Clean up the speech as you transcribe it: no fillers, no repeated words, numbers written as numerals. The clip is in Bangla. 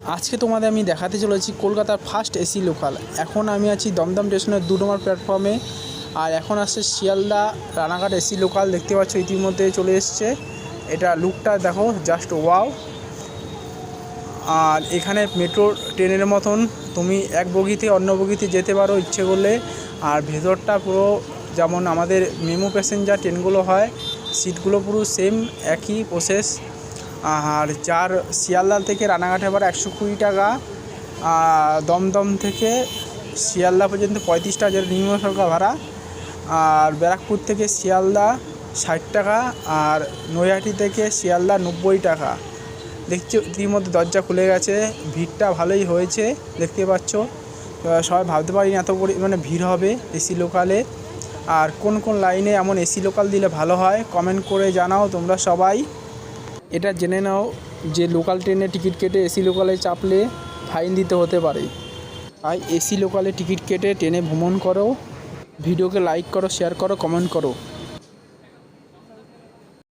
আজকে তোমাদের আমি দেখাতে চলেছি কলকাতার ফার্স্ট এসি লোকাল। এখন আমি আছি দমদম স্টেশনের 2 নম্বর প্ল্যাটফর্মে। আর এখন আসছে শিয়ালদা রানাঘাট এসি লোকাল। দেখতে পাচ্ছ ইতিমধ্যে চলে এসছে। এটা লুকটা দেখো, জাস্ট ওয়াও। আর এখানে মেট্রো ট্রেনের মতন তুমি এক বগিতে অন্য বগিতে যেতে পারো ইচ্ছে করলে। আর ভেতরটা পুরো যেমন আমাদের মেমো প্যাসেঞ্জার ট্রেনগুলো হয়, সিটগুলো পুরো সেম একই প্রসেস। আর যার শিয়ালদা থেকে রানাঘাটে আবার 120 টাকা, দমদম থেকে শিয়ালদা পর্যন্ত 35 টাকা, যেটা নিম্ন সরকার ভাড়া। আর ব্যারাকপুর থেকে শিয়ালদা 60 টাকা, আর নৈহাটি থেকে শিয়ালদা 90 টাকা। দেখছো ইতিমধ্যে দরজা খুলে গেছে, ভিড়টা ভালোই হয়েছে দেখতে পাচ্ছ। সবাই ভাবতে পারিনি এত পরিমাণে ভিড় হবে এসি লোকালে। আর কোন কোন লাইনে এমন এসি লোকাল দিলে ভালো হয় কমেন্ট করে জানাও তোমরা সবাই। এটা জেনে নাও যে লোকাল ট্রেনে টিকিট কেটে এসি লোকালে চাপলে ফাইন দিতে হতে পারে। তাই এসি লোকালে টিকিট কেটে ট্রেনে ভ্রমণ করো। ভিডিওকে লাইক করো, শেয়ার করো, কমেন্ট করো।